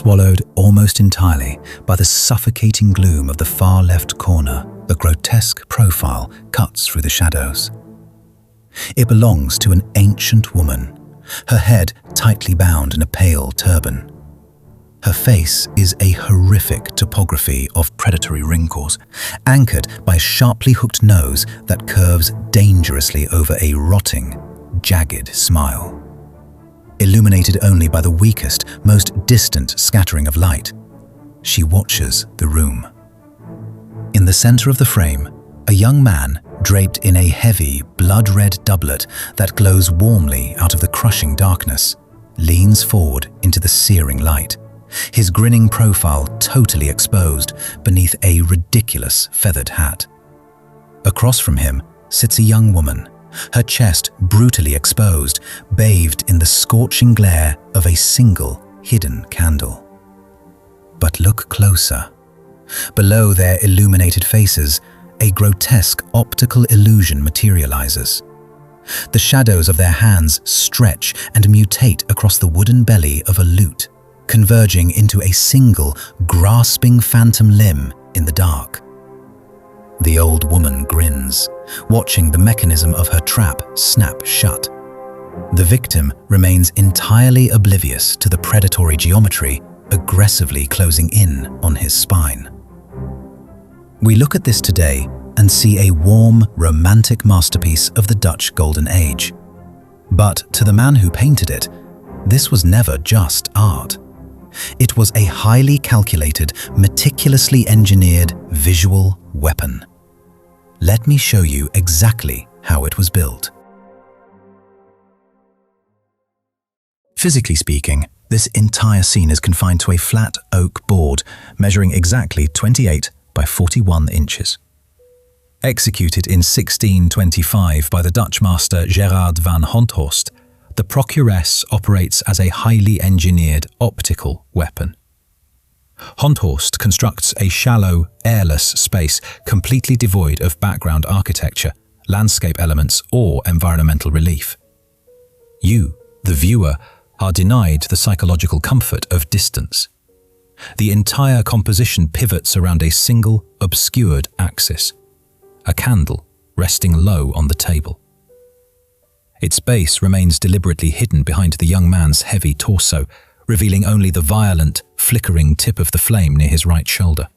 Swallowed almost entirely by the suffocating gloom of the far left corner, a grotesque profile cuts through the shadows. It belongs to an ancient woman, her head tightly bound in a pale turban. Her face is a horrific topography of predatory wrinkles, anchored by a sharply hooked nose that curves dangerously over a rotting, jagged smile. Illuminated only by the weakest, most distant scattering of light, she watches the room. In the center of the frame, a young man draped in a heavy, blood-red doublet that glows warmly out of the crushing darkness, leans forward into the searing light, his grinning profile totally exposed beneath a ridiculous feathered hat. Across from him sits a young woman, her chest brutally exposed, bathed in the scorching glare of a single hidden candle. But look closer. Below their illuminated faces, a grotesque optical illusion materializes. The shadows of their hands stretch and mutate across the wooden belly of a lute, converging into a single, grasping phantom limb in the dark. The old woman grins, watching the mechanism of her trap snap shut. The victim remains entirely oblivious to the predatory geometry aggressively closing in on his spine. We look at this today and see a warm, romantic masterpiece of the Dutch Golden Age. But to the man who painted it, this was never just art. It was a highly calculated, meticulously engineered visual weapon. Let me show you exactly how it was built. Physically speaking, this entire scene is confined to a flat oak board measuring exactly 28 by 41 inches. Executed in 1625 by the Dutch master Gerard van Honthorst, the Procuress operates as a highly engineered optical weapon. Honthorst constructs a shallow, airless space completely devoid of background architecture, landscape elements, or environmental relief. You, the viewer, are denied the psychological comfort of distance. The entire composition pivots around a single, obscured axis, a candle resting low on the table. Its base remains deliberately hidden behind the young man's heavy torso, revealing only the violent, flickering tip of the flame near his right shoulder.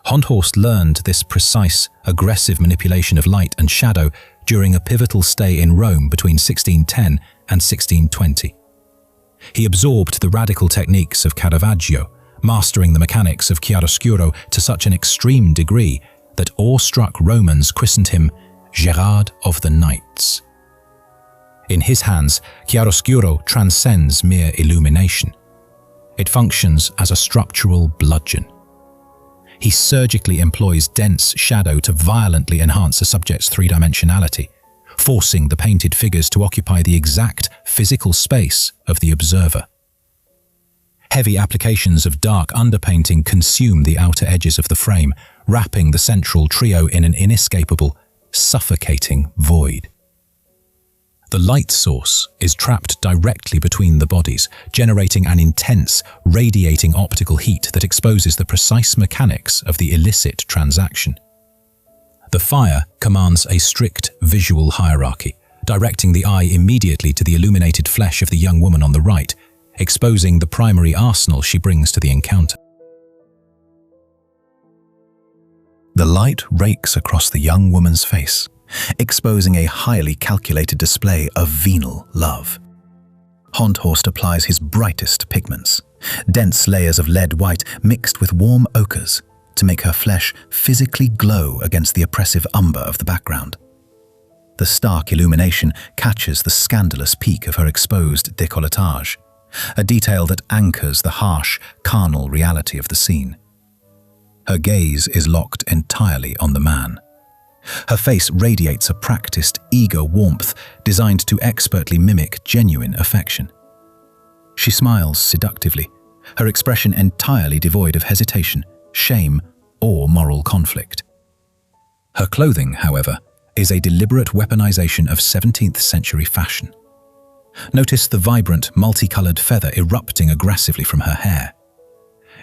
Honthorst learned this precise, aggressive manipulation of light and shadow during a pivotal stay in Rome between 1610 and 1620. He absorbed the radical techniques of Caravaggio, mastering the mechanics of chiaroscuro to such an extreme degree that awe-struck Romans christened him Gerard of the Nights. In his hands, chiaroscuro transcends mere illumination. It functions as a structural bludgeon. He surgically employs dense shadow to violently enhance a subject's three-dimensionality, forcing the painted figures to occupy the exact physical space of the observer. Heavy applications of dark underpainting consume the outer edges of the frame, wrapping the central trio in an inescapable, suffocating void. The light source is trapped directly between the bodies, generating an intense, radiating optical heat that exposes the precise mechanics of the illicit transaction. The fire commands a strict visual hierarchy, directing the eye immediately to the illuminated flesh of the young woman on the right, exposing the primary arsenal she brings to the encounter. The light rakes across the young woman's face, exposing a highly calculated display of venal love. Honthorst applies his brightest pigments, dense layers of lead white mixed with warm ochres, to make her flesh physically glow against the oppressive umber of the background. The stark illumination catches the scandalous peak of her exposed décolletage, a detail that anchors the harsh, carnal reality of the scene. Her gaze is locked entirely on the man. Her face radiates a practiced, eager warmth designed to expertly mimic genuine affection. She smiles seductively, her expression entirely devoid of hesitation, shame, or moral conflict. Her clothing, however, is a deliberate weaponization of 17th-century fashion. Notice the vibrant, multicolored feather erupting aggressively from her hair.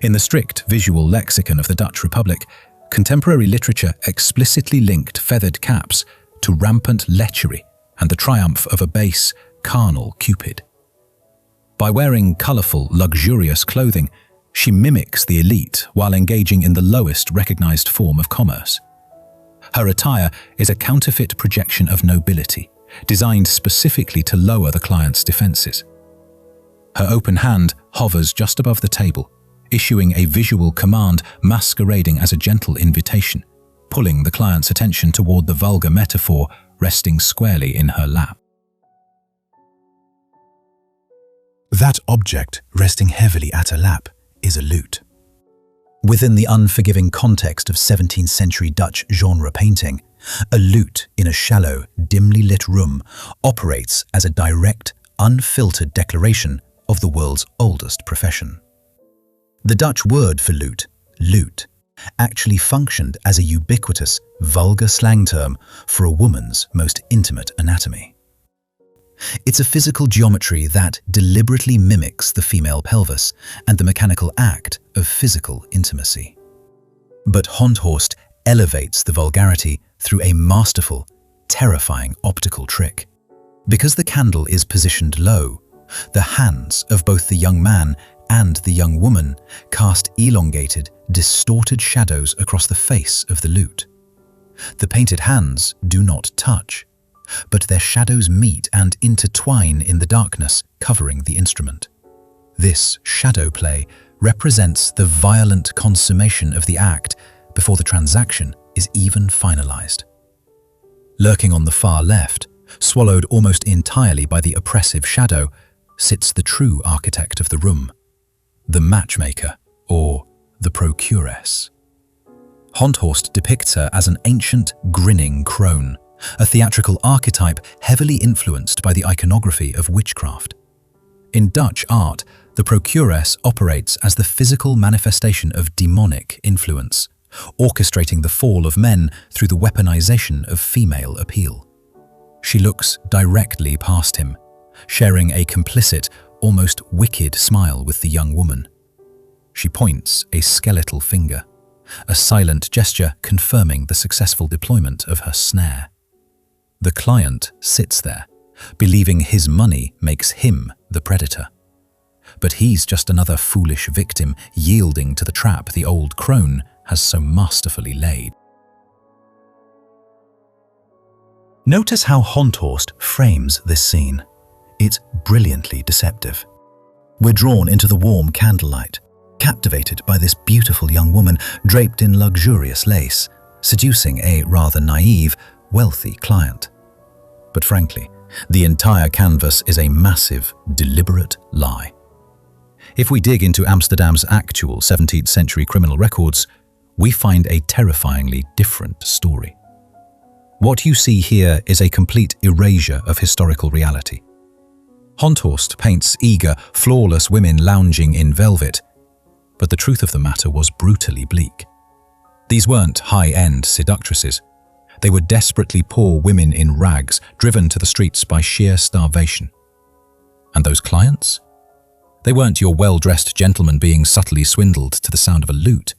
In the strict visual lexicon of the Dutch Republic, contemporary literature explicitly linked feathered caps to rampant lechery and the triumph of a base, carnal Cupid. By wearing colorful, luxurious clothing, she mimics the elite while engaging in the lowest recognized form of commerce. Her attire is a counterfeit projection of nobility, designed specifically to lower the client's defenses. Her open hand hovers just above the table, issuing a visual command masquerading as a gentle invitation, pulling the client's attention toward the vulgar metaphor resting squarely in her lap. That object resting heavily at her lap is a lute. Within the unforgiving context of 17th-century Dutch genre painting, a lute in a shallow, dimly lit room operates as a direct, unfiltered declaration of the world's oldest profession. The Dutch word for lute, actually functioned as a ubiquitous, vulgar slang term for a woman's most intimate anatomy. It's a physical geometry that deliberately mimics the female pelvis and the mechanical act of physical intimacy. But Honthorst elevates the vulgarity through a masterful, terrifying optical trick. Because the candle is positioned low, the hands of both the young man and the young woman cast elongated, distorted shadows across the face of the lute. The painted hands do not touch, but their shadows meet and intertwine in the darkness covering the instrument. This shadow play represents the violent consummation of the act before the transaction is even finalized. Lurking on the far left, swallowed almost entirely by the oppressive shadow, sits the true architect of the room, the matchmaker, or the Procuress. Honthorst depicts her as an ancient, grinning crone, a theatrical archetype heavily influenced by the iconography of witchcraft. In Dutch art, the Procuress operates as the physical manifestation of demonic influence, orchestrating the fall of men through the weaponization of female appeal. She looks directly past him, sharing a complicit, almost wicked smile with the young woman. She points a skeletal finger, a silent gesture confirming the successful deployment of her snare. The client sits there, believing his money makes him the predator. But he's just another foolish victim yielding to the trap the old crone has so masterfully laid. Notice how Honthorst frames this scene. It's brilliantly deceptive. We're drawn into the warm candlelight, captivated by this beautiful young woman draped in luxurious lace, seducing a rather naive, wealthy client. But frankly, the entire canvas is a massive, deliberate lie. If we dig into Amsterdam's actual 17th-century criminal records, we find a terrifyingly different story. What you see here is a complete erasure of historical reality. Honthorst paints eager, flawless women lounging in velvet, but the truth of the matter was brutally bleak. These weren't high-end seductresses. They were desperately poor women in rags, driven to the streets by sheer starvation. And those clients? They weren't your well-dressed gentlemen being subtly swindled to the sound of a lute.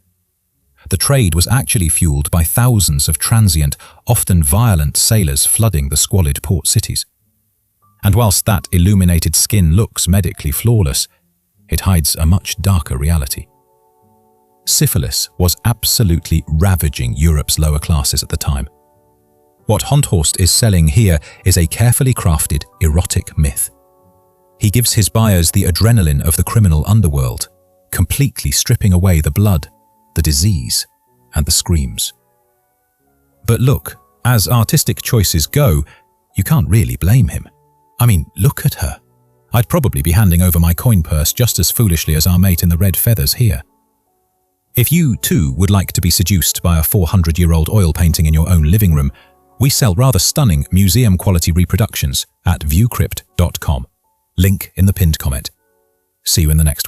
The trade was actually fueled by thousands of transient, often violent sailors flooding the squalid port cities. And whilst that illuminated skin looks medically flawless, it hides a much darker reality. Syphilis was absolutely ravaging Europe's lower classes at the time. What Honthorst is selling here is a carefully crafted, erotic myth. He gives his buyers the adrenaline of the criminal underworld, completely stripping away the blood, the disease, and the screams. But look, as artistic choices go, you can't really blame him. I mean, look at her. I'd probably be handing over my coin purse just as foolishly as our mate in the red feathers here. If you, too, would like to be seduced by a 400-year-old oil painting in your own living room, we sell rather stunning museum-quality reproductions at viewcrypt.com. Link in the pinned comment. See you in the next one.